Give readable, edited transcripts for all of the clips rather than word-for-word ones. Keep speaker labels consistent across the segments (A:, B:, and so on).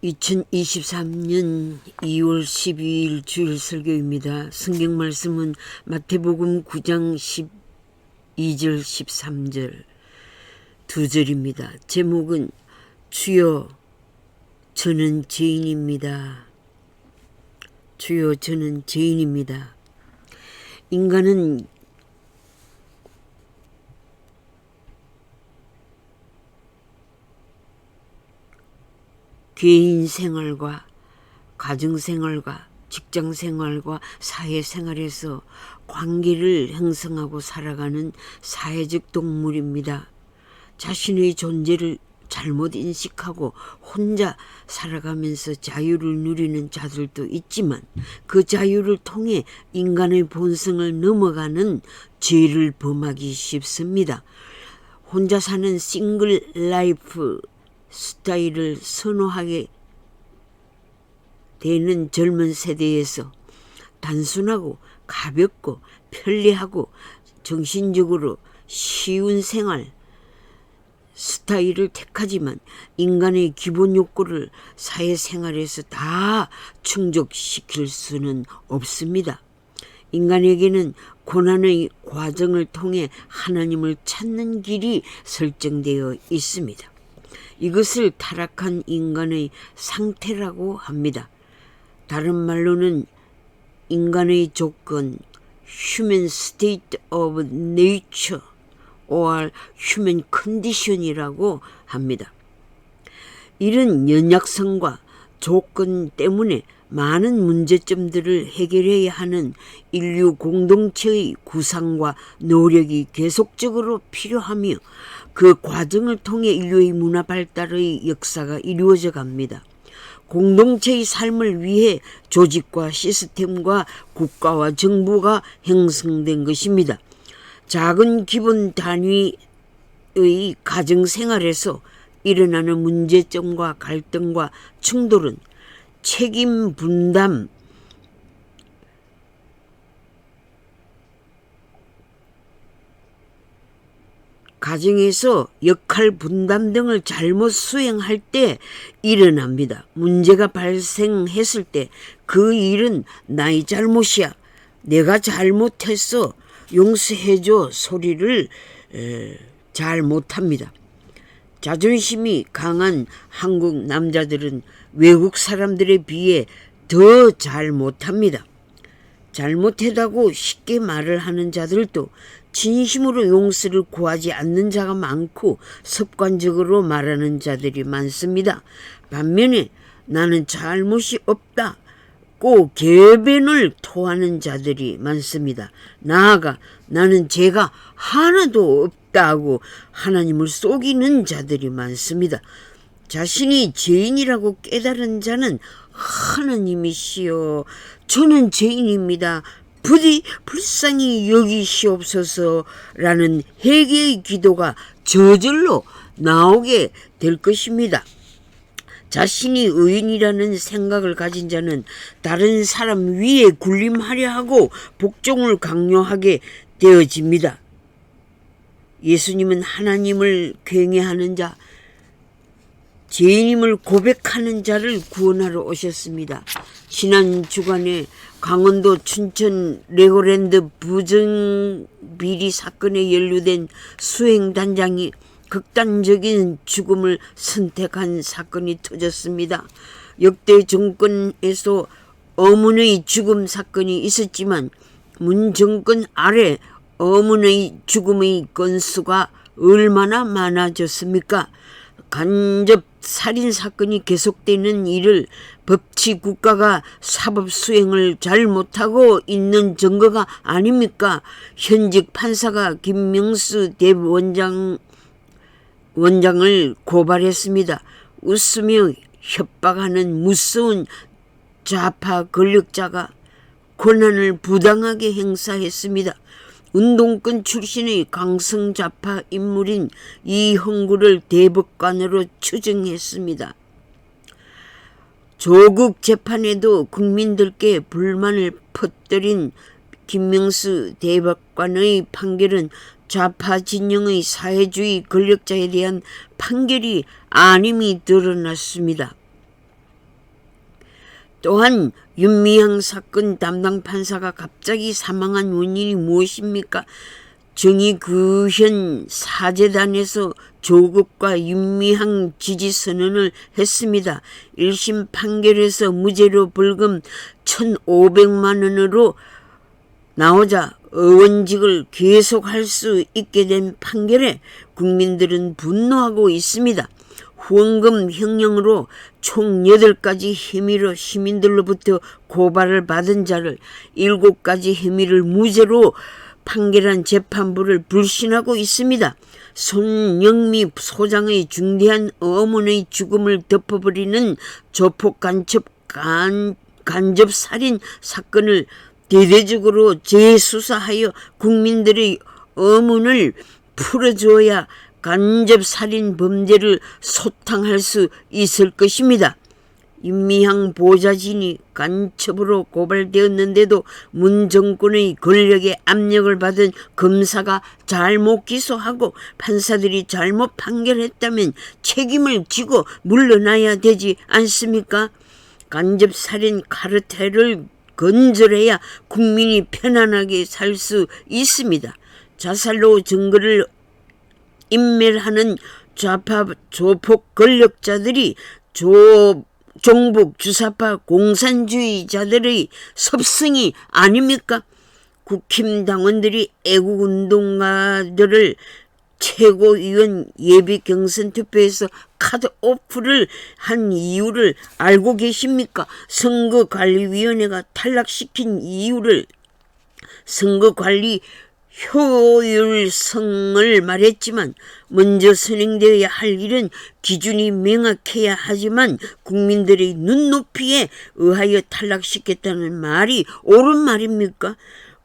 A: 2023년 2월 12일 주일 설교입니다. 성경 말씀은 마태복음 9장 12절 13절 두 절입니다. 제목은 주여 저는 죄인입니다. 주여 저는 죄인입니다. 인간은 개인 생활과 가정 생활과 직장 생활과 사회 생활에서 관계를 형성하고 살아가는 사회적 동물입니다. 자신의 존재를 잘못 인식하고 혼자 살아가면서 자유를 누리는 자들도 있지만 그 자유를 통해 인간의 본성을 넘어가는 죄를 범하기 쉽습니다. 혼자 사는 싱글 라이프 스타일을 선호하게 되는 젊은 세대에서 단순하고 가볍고 편리하고 정신적으로 쉬운 생활 스타일을 택하지만 인간의 기본 욕구를 사회생활에서 다 충족시킬 수는 없습니다. 인간에게는 고난의 과정을 통해 하나님을 찾는 길이 설정되어 있습니다. 이것을 타락한 인간의 상태라고 합니다. 다른 말로는 인간의 조건, human state of nature or human condition이라고 합니다. 이런 연약성과 조건 때문에 많은 문제점들을 해결해야 하는 인류 공동체의 구상과 노력이 계속적으로 필요하며 그 과정을 통해 인류의 문화 발달의 역사가 이루어져 갑니다. 공동체의 삶을 위해 조직과 시스템과 국가와 정부가 형성된 것입니다. 작은 기본 단위의 가정생활에서 일어나는 문제점과 갈등과 충돌은 책임 분담, 가정에서 역할 분담 등을 잘못 수행할 때 일어납니다. 문제가 발생했을 때 그 일은 나의 잘못이야, 내가 잘못했어, 용서해줘 소리를 잘 못합니다. 자존심이 강한 한국 남자들은 외국 사람들에 비해 더 잘 못합니다. 잘못했다고 쉽게 말을 하는 자들도 진심으로 용서를 구하지 않는 자가 많고 습관적으로 말하는 자들이 많습니다. 반면에 나는 잘못이 없다고 궤변을 토하는 자들이 많습니다. 나아가 나는 죄가 하나도 없다고 하나님을 속이는 자들이 많습니다. 자신이 죄인이라고 깨달은 자는 하나님이시여 저는 죄인입니다. 부디 불쌍히 여기시옵소서라는 회개의 기도가 저절로 나오게 될 것입니다. 자신이 의인이라는 생각을 가진 자는 다른 사람 위에 군림하려 하고 복종을 강요하게 되어집니다. 예수님은 하나님을 경외하는 자, 죄인임을 고백하는 자를 구원하러 오셨습니다. 지난 주간에 강원도 춘천 레고랜드 부정비리 사건에 연루된 수행단장이 극단적인 죽음을 선택한 사건이 터졌습니다. 역대 정권에서 어문의 죽음 사건이 있었지만 문 정권 아래 어문의 죽음의 건수가 얼마나 많아졌습니까? 간접 살인 사건이 계속되는 일을 법치 국가가 사법 수행을 잘 못하고 있는 증거가 아닙니까? 현직 판사가 김명수 대법원장을 고발했습니다. 웃으며 협박하는 무서운 좌파 권력자가 권한을 부당하게 행사했습니다. 운동권 출신의 강성좌파 인물인 이형구를 대법관으로 추정했습니다. 조국 재판에도 국민들께 불만을 퍼뜨린 김명수 대법관의 판결은 좌파 진영의 사회주의 권력자에 대한 판결이 아님이 드러났습니다. 또한 윤미향 사건 담당 판사가 갑자기 사망한 원인이 무엇입니까? 정의구현 사재단에서 조국과 윤미향 지지 선언을 했습니다. 1심 판결에서 무죄로 벌금 1,500만 원으로 나오자 의원직을 계속할 수 있게 된 판결에 국민들은 분노하고 있습니다. 후원금 형량으로 총 8가지 혐의로 시민들로부터 고발을 받은 자를 7가지 혐의를 무죄로 판결한 재판부를 불신하고 있습니다. 손영미 소장의 중대한 어머니의 죽음을 덮어버리는 조폭 간접살인 사건을 대대적으로 재수사하여 국민들의 의문을 풀어줘야 간접살인 범죄를 소탕할 수 있을 것입니다. 윤미향 보좌진이 간첩으로 고발되었는데도 문 정권의 권력에 압력을 받은 검사가 잘못 기소하고 판사들이 잘못 판결했다면 책임을 지고 물러나야 되지 않습니까? 간접살인 카르텔을 건절해야 국민이 편안하게 살 수 있습니다. 자살로 증거를 인멸하는 좌파 조폭 권력자들이 종북 주사파 공산주의자들의 섭승이 아닙니까? 국힘당원들이 애국운동가들을 최고위원 예비 경선 투표에서 컷오프를 한 이유를 알고 계십니까? 선거관리위원회가 탈락시킨 이유를 선거관리 효율성을 말했지만 먼저 선행되어야 할 일은 기준이 명확해야 하지만 국민들의 눈높이에 의하여 탈락시켰다는 말이 옳은 말입니까?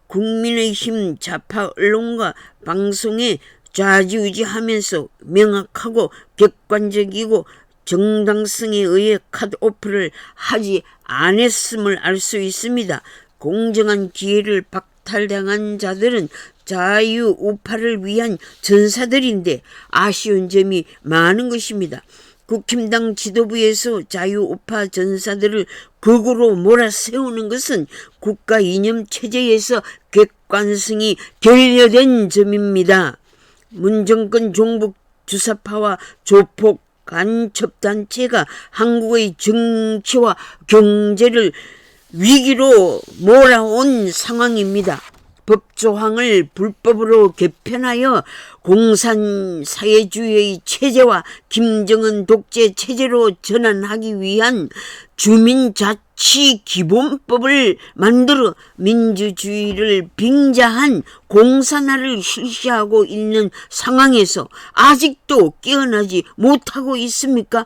A: 국민의힘 좌파 언론과 방송에 좌지우지하면서 명확하고 객관적이고 정당성에 의해 컷오프를 하지 않았음을 알 수 있습니다. 공정한 기회를 박탈당한 자들은 자유우파를 위한 전사들인데 아쉬운 점이 많은 것입니다. 국힘당 지도부에서 자유우파 전사들을 극으로 몰아세우는 것은 국가 이념 체제에서 객관성이 결여된 점입니다. 문정권 종북 주사파와 조폭 간첩단체가 한국의 정치와 경제를 위기로 몰아온 상황입니다. 법조항을 불법으로 개편하여 공산사회주의의 체제와 김정은 독재 체제로 전환하기 위한 주민자치기본법을 만들어 민주주의를 빙자한 공산화를 실시하고 있는 상황에서 아직도 깨어나지 못하고 있습니까?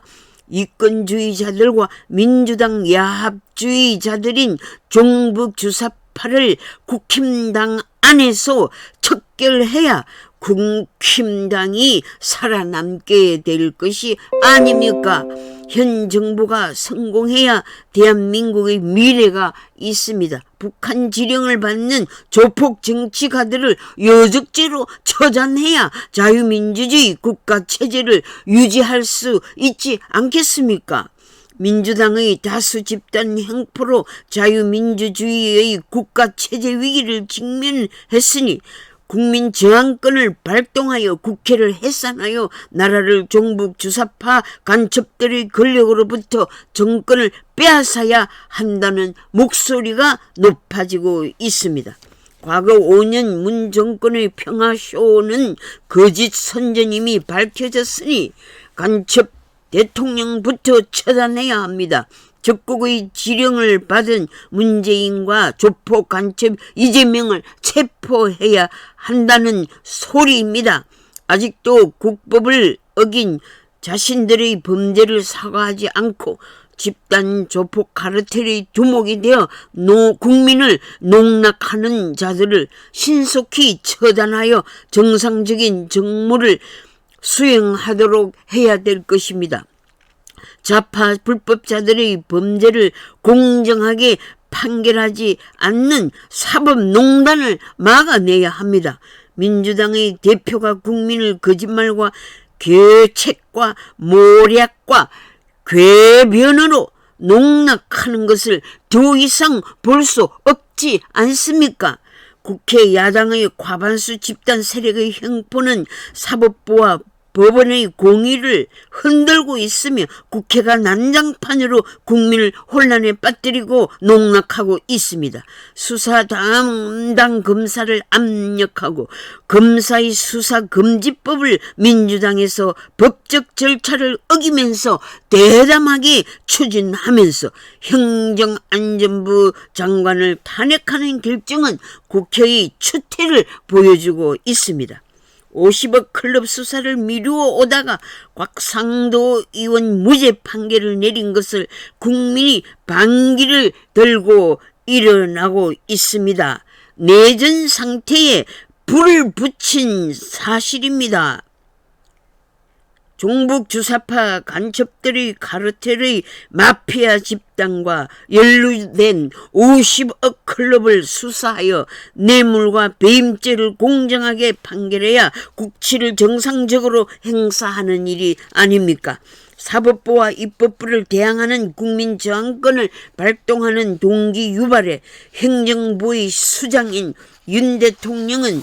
A: 이권주의자들과 민주당 야합주의자들인 종북주사파를 국힘당 안에서 척결해야 국힘당이 살아남게 될 것이 아닙니까? 현 정부가 성공해야 대한민국의 미래가 있습니다. 북한 지령을 받는 조폭 정치가들을 여적죄로 처단해야 자유민주주의 국가체제를 유지할 수 있지 않겠습니까? 민주당의 다수 집단 형포로 자유민주주의의 국가체제 위기를 직면했으니 국민 저항권을 발동하여 국회를 해산하여 나라를 종북 주사파 간첩들의 권력으로부터 정권을 빼앗아야 한다는 목소리가 높아지고 있습니다. 과거 5년 문 정권의 평화쇼는 거짓 선전임이 밝혀졌으니 간첩 대통령부터 처단해야 합니다. 적국의 지령을 받은 문재인과 조폭 간첩 이재명을 체포해야 한다는 소리입니다. 아직도 국법을 어긴 자신들의 범죄를 사과하지 않고 집단 조폭 카르텔의 두목이 되어 국민을 농락하는 자들을 신속히 처단하여 정상적인 직무를 수행하도록 해야 될 것입니다. 좌파 불법자들의 범죄를 공정하게 판결하지 않는 사법농단을 막아내야 합니다. 민주당의 대표가 국민을 거짓말과 교책과 모략과 궤변으로 농락하는 것을 더 이상 볼 수 없지 않습니까? 국회 야당의 과반수 집단 세력의 형포는 사법부와 법원의 공의를 흔들고 있으며 국회가 난장판으로 국민을 혼란에 빠뜨리고 농락하고 있습니다. 수사 담당 검사를 압력하고 검사의 수사금지법을 민주당에서 법적 절차를 어기면서 대담하게 추진하면서 행정안전부 장관을 탄핵하는 결정은 국회의 추태를 보여주고 있습니다. 50억 클럽 수사를 미루어 오다가 곽상도 의원 무죄 판결을 내린 것을 국민이 반기를 들고 일어나고 있습니다. 내전 상태에 불을 붙인 사실입니다. 종북 주사파 간첩들의 카르텔의 마피아 집단과 연루된 50억 클럽을 수사하여 뇌물과 배임죄를 공정하게 판결해야 국치를 정상적으로 행사하는 일이 아닙니까? 사법부와 입법부를 대항하는 국민저항권을 발동하는 동기 유발에 행정부의 수장인 윤 대통령은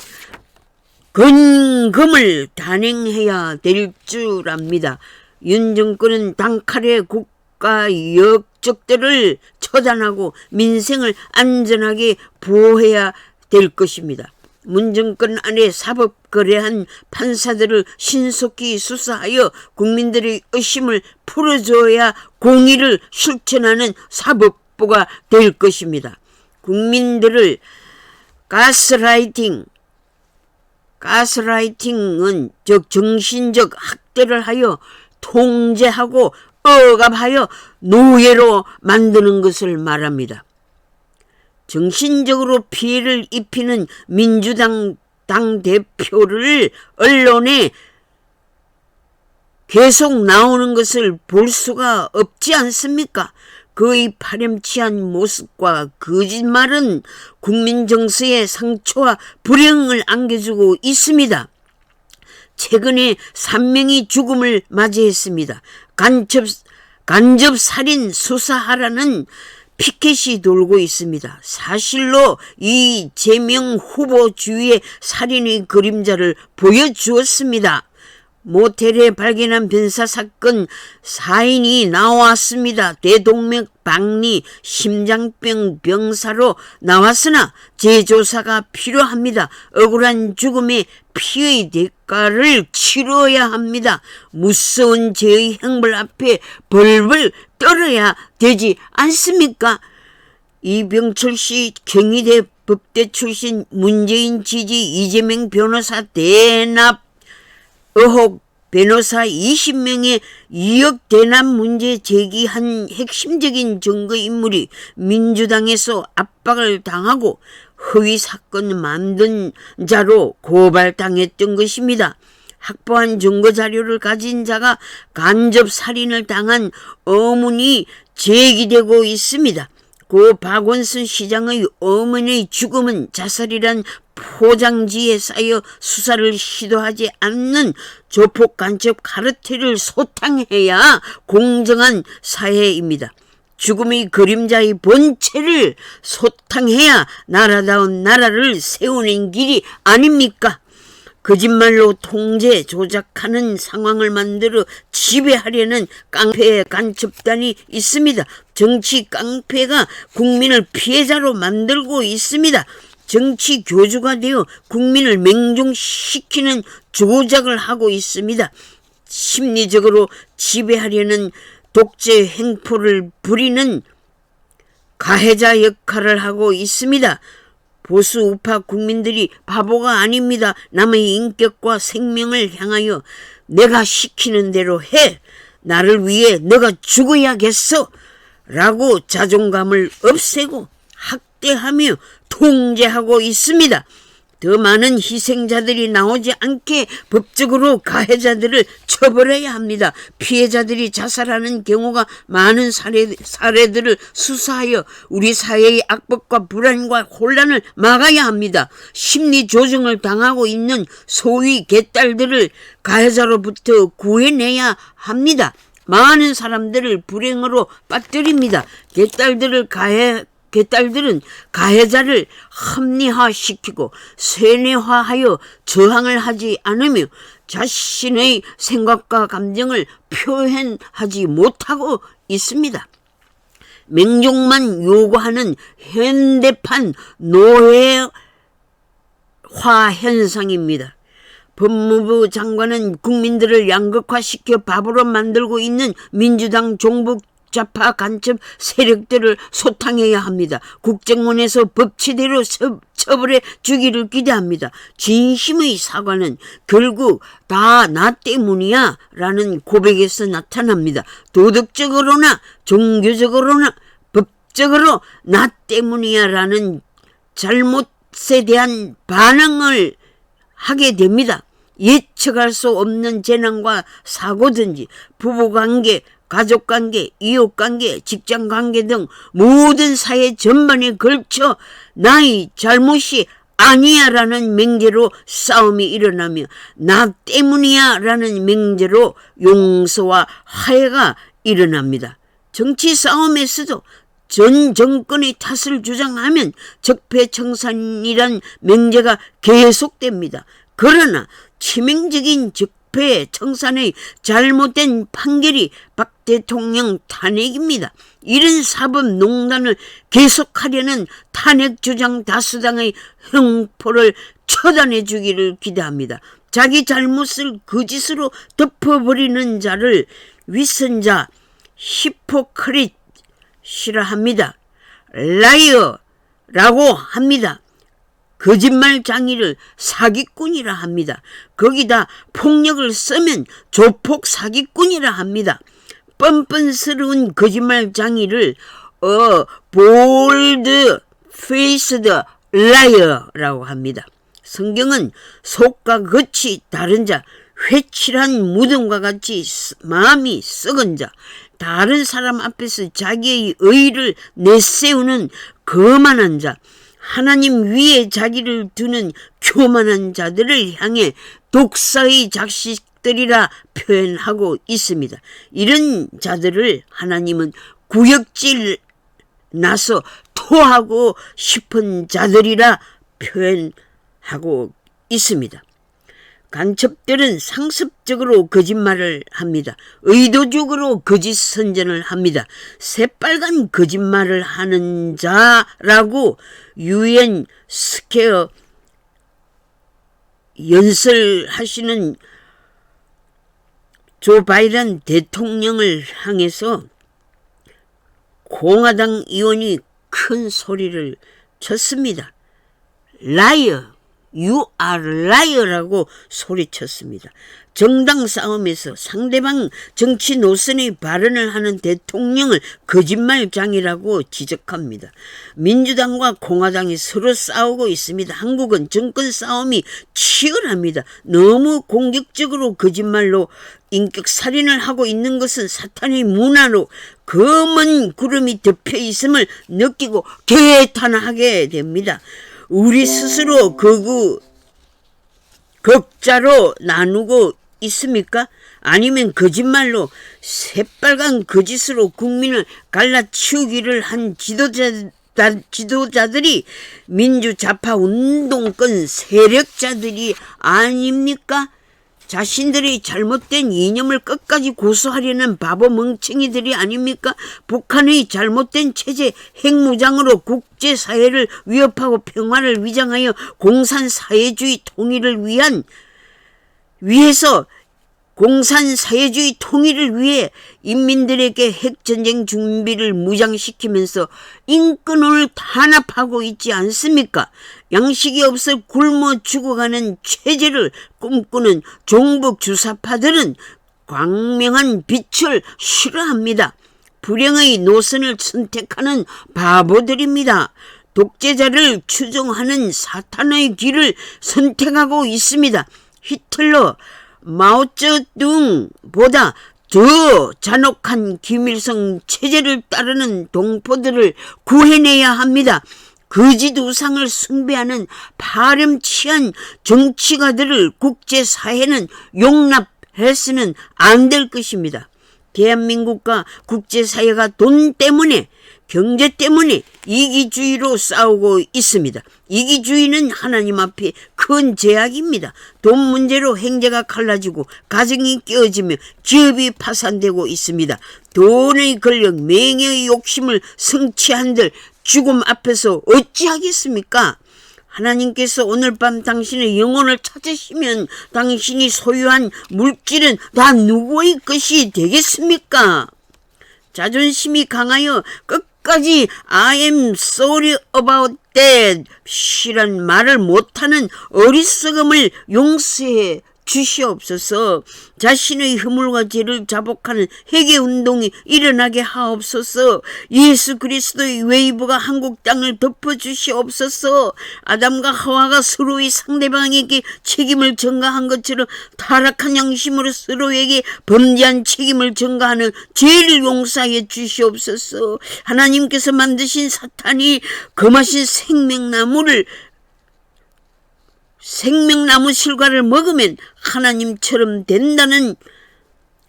A: 근검을 단행해야 될 줄 압니다. 윤 정권은 단칼에 국가 역적들을 처단하고 민생을 안전하게 보호해야 될 것입니다. 문 정권 안에 사법거래한 판사들을 신속히 수사하여 국민들의 의심을 풀어줘야 공의를 실천하는 사법부가 될 것입니다. 국민들을 가스라이팅은 즉 정신적 학대를 하여 통제하고 억압하여 노예로 만드는 것을 말합니다. 정신적으로 피해를 입히는 민주당 당대표를 언론에 계속 나오는 것을 볼 수가 없지 않습니까? 그의 파렴치한 모습과 거짓말은 국민 정서에 상처와 불행을 안겨주고 있습니다. 최근에 3명이 죽음을 맞이했습니다. 간접살인 수사하라는 피켓이 돌고 있습니다. 사실로 이재명 후보 주위의 살인의 그림자를 보여주었습니다. 모텔에 발견한 변사 사건 사인이 나왔습니다. 대동맥 박리 심장병 병사로 나왔으나 재조사가 필요합니다. 억울한 죽음의 피의 대가를 치러야 합니다. 무서운 죄의 형벌 앞에 벌벌 떨어야 되지 않습니까? 이병철 씨 경희대 법대 출신 문재인 지지 이재명 변호사 대납 의혹 변호사 20명의 2억 대납 문제 제기한 핵심적인 증거인물이 민주당에서 압박을 당하고 허위 사건 만든 자로 고발당했던 것입니다. 확보한 증거자료를 가진 자가 간접살인을 당한 의문이 제기되고 있습니다. 고 박원순 시장의 어머니의 죽음은 자살이란 포장지에 쌓여 수사를 시도하지 않는 조폭 간첩 카르텔을 소탕해야 공정한 사회입니다. 죽음의 그림자의 본체를 소탕해야 나라다운 나라를 세우는 길이 아닙니까? 거짓말로 통제, 조작하는 상황을 만들어 지배하려는 깡패 간첩단이 있습니다. 정치 깡패가 국민을 피해자로 만들고 있습니다. 정치 교주가 되어 국민을 맹종시키는 조작을 하고 있습니다. 심리적으로 지배하려는 독재 행포를 부리는 가해자 역할을 하고 있습니다. 보수 우파 국민들이 바보가 아닙니다. 남의 인격과 생명을 향하여 내가 시키는 대로 해. 나를 위해 너가 죽어야겠어. 라고 자존감을 없애고 학대하며 통제하고 있습니다. 더 많은 희생자들이 나오지 않게 법적으로 가해자들을 처벌해야 합니다. 피해자들이 자살하는 경우가 많은 사례들을 수사하여 우리 사회의 악법과 불안과 혼란을 막아야 합니다. 심리 조정을 당하고 있는 소위 개딸들을 가해자로부터 구해내야 합니다. 많은 사람들을 불행으로 빠뜨립니다. 개딸들은 가해자를 합리화시키고 세뇌화하여 저항을 하지 않으며 자신의 생각과 감정을 표현하지 못하고 있습니다. 맹종만 요구하는 현대판 노예화 현상입니다. 법무부 장관은 국민들을 양극화시켜 바보로 만들고 있는 민주당 종북 좌파 간첩 세력들을 소탕해야 합니다. 국정원에서 법치대로 처벌해 주기를 기대합니다. 진심의 사과는 결국 다 나 때문이야 라는 고백에서 나타납니다. 도덕적으로나 종교적으로나 법적으로 나 때문이야 라는 잘못에 대한 반응을 하게 됩니다. 예측할 수 없는 재난과 사고든지 부부관계, 가족관계, 이웃관계, 직장관계 등 모든 사회 전반에 걸쳐 나의 잘못이 아니야 라는 맹제로 싸움이 일어나며 나 때문이야 라는 맹제로 용서와 화해가 일어납니다. 정치 싸움에서도 전 정권의 탓을 주장하면 적폐청산이란 맹제가 계속됩니다. 그러나 치명적인 적폐청산의 잘못된 판결이 박 대통령 탄핵입니다. 이런 사법농단을 계속하려는 탄핵 주장 다수당의 형포를 처단해 주기를 기대합니다. 자기 잘못을 거짓으로 덮어버리는 자를 위선자, 히포크릿이라 합니다. 라이어라고 합니다. 거짓말장이를 사기꾼이라 합니다. 거기다 폭력을 쓰면 조폭 사기꾼이라 합니다. 뻔뻔스러운 거짓말장이를 bold faced liar라고 합니다. 성경은 속과 겉이 다른 자, 회칠한 무덤과 같이 마음이 썩은 자, 다른 사람 앞에서 자기의 의를 내세우는 거만한 자, 하나님 위에 자기를 두는 교만한 자들을 향해 독사의 자식들이라 표현하고 있습니다. 이런 자들을 하나님은 구역질 나서 토하고 싶은 자들이라 표현하고 있습니다. 간첩들은 상습적으로 거짓말을 합니다. 의도적으로 거짓 선전을 합니다. 새빨간 거짓말을 하는 자라고 유엔 스퀘어 연설하시는 조 바이든 대통령을 향해서 공화당 의원이 큰 소리를 쳤습니다. Liar, you are liar라고 소리쳤습니다. 정당 싸움에서 상대방 정치 노선의 발언을 하는 대통령을 거짓말장이라고 지적합니다. 민주당과 공화당이 서로 싸우고 있습니다. 한국은 정권 싸움이 치열합니다. 너무 공격적으로 거짓말로 인격살인을 하고 있는 것은 사탄의 문화로 검은 구름이 덮여 있음을 느끼고 개탄하게 됩니다. 우리 스스로 극자로 나누고 있습니까? 아니면 거짓말로 새빨간 거짓으로 국민을 갈라치우기를 한 지도자들이 민주좌파 운동권 세력자들이 아닙니까? 자신들의 잘못된 이념을 끝까지 고수하려는 바보 멍청이들이 아닙니까? 북한의 잘못된 체제 핵무장으로 국제사회를 위협하고 평화를 위장하여 공산사회주의 통일을 위해서 공산사회주의 통일을 위해 인민들에게 핵전쟁 준비를 무장시키면서 인권을 탄압하고 있지 않습니까? 양식이 없어 굶어 죽어가는 체제를 꿈꾸는 종북 주사파들은 광명한 빛을 싫어합니다. 불행의 노선을 선택하는 바보들입니다. 독재자를 추종하는 사탄의 길을 선택하고 있습니다. 히틀러, 마오쩌둥보다 더 잔혹한 김일성 체제를 따르는 동포들을 구해내야 합니다. 거짓 우상을 숭배하는 파렴치한 정치가들을 국제사회는 용납해서는 안 될 것입니다. 대한민국과 국제사회가 돈 때문에, 경제 때문에 이기주의로 싸우고 있습니다. 이기주의는 하나님 앞에 큰 제약입니다. 돈 문제로 형제가 갈라지고 가정이 깨어지며 기업이 파산되고 있습니다. 돈의 권력, 명예의 욕심을 성취한들 죽음 앞에서 어찌하겠습니까? 하나님께서 오늘 밤 당신의 영혼을 찾으시면 당신이 소유한 물질은 다 누구의 것이 되겠습니까? 자존심이 강하여 끝까지 I am sorry about that 이란 말을 못하는 어리석음을 용서해 주시옵소서. 자신의 허물과 죄를 자복하는 회개운동이 일어나게 하옵소서. 예수 그리스도의 웨이브가 한국 땅을 덮어주시옵소서. 아담과 하와가 서로의 상대방에게 책임을 전가한 것처럼 타락한 양심으로 서로에게 범죄한 책임을 전가하는 죄를 용서해 주시옵소서. 하나님께서 만드신 사탄이 검하신 생명나무 실과를 먹으면 하나님처럼 된다는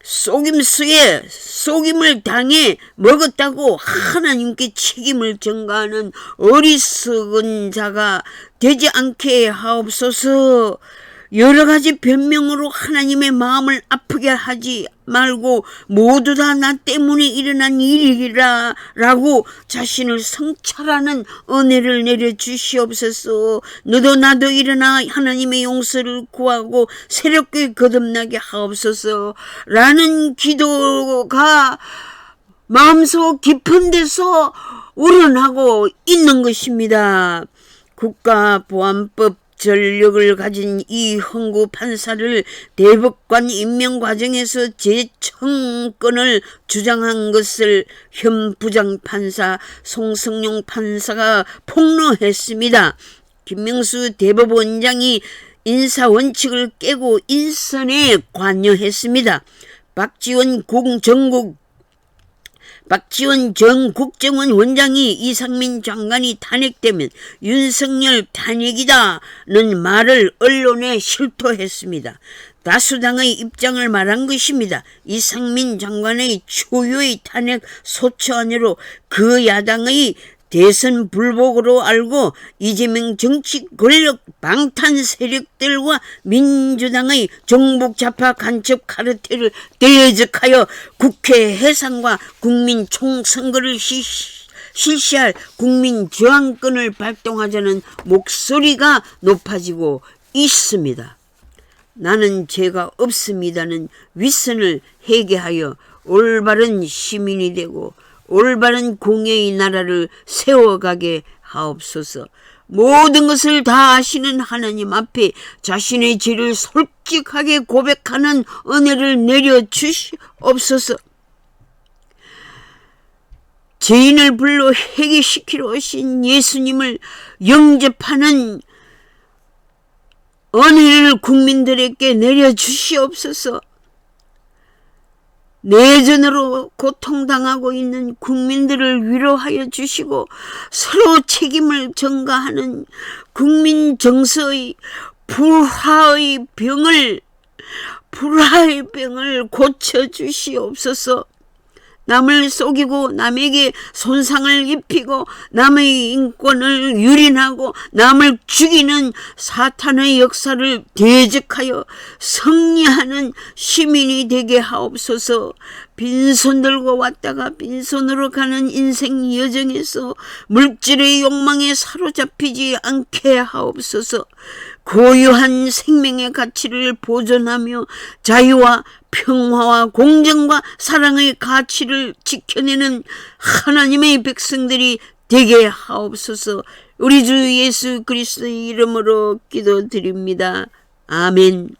A: 속임수에 속임을 당해 먹었다고 하나님께 책임을 전가하는 어리석은 자가 되지 않게 하옵소서. 여러 가지 변명으로 하나님의 마음을 아프게 하지 말고 모두 다 나 때문에 일어난 일이라 라고 자신을 성찰하는 은혜를 내려주시옵소서. 너도 나도 일어나 하나님의 용서를 구하고 새롭게 거듭나게 하옵소서 라는 기도가 마음속 깊은 데서 우러나고 있는 것입니다. 국가보안법 전력을 가진 이흥구 판사를 대법관 임명 과정에서 재청권을 주장한 것을 현 부장판사 송성용 판사가 폭로했습니다. 김명수 대법원장이 인사원칙을 깨고 인선에 관여했습니다. 박지원 전 국정원 원장이 이상민 장관이 탄핵되면 윤석열 탄핵이다는 말을 언론에 실토했습니다. 다수당의 입장을 말한 것입니다. 이상민 장관의 초유의 탄핵 소추안으로 그 야당의 대선 불복으로 알고 이재명 정치 권력 방탄 세력들과 민주당의 정복 좌파 간첩 카르텔을 대적하여 국회 해산과 국민 총선거를 실시할 국민 저항권을 발동하자는 목소리가 높아지고 있습니다. 나는 죄가 없습니다는 윗선을 회개하여 올바른 시민이 되고 올바른 공의의 나라를 세워가게 하옵소서. 모든 것을 다 아시는 하나님 앞에 자신의 죄를 솔직하게 고백하는 은혜를 내려주시옵소서. 죄인을 불러 회개시키러 오신 예수님을 영접하는 은혜를 국민들에게 내려주시옵소서. 내전으로 고통당하고 있는 국민들을 위로하여 주시고 서로 책임을 전가하는 국민 정서의 불화의 병을 고쳐주시옵소서. 남을 속이고 남에게 손상을 입히고 남의 인권을 유린하고 남을 죽이는 사탄의 역사를 대적하여 승리하는 시민이 되게 하옵소서. 빈손 들고 왔다가 빈손으로 가는 인생 여정에서 물질의 욕망에 사로잡히지 않게 하옵소서. 고유한 생명의 가치를 보존하며 자유와 평화와 공정과 사랑의 가치를 지켜내는 하나님의 백성들이 되게 하옵소서. 우리 주 예수 그리스도의 이름으로 기도드립니다. 아멘.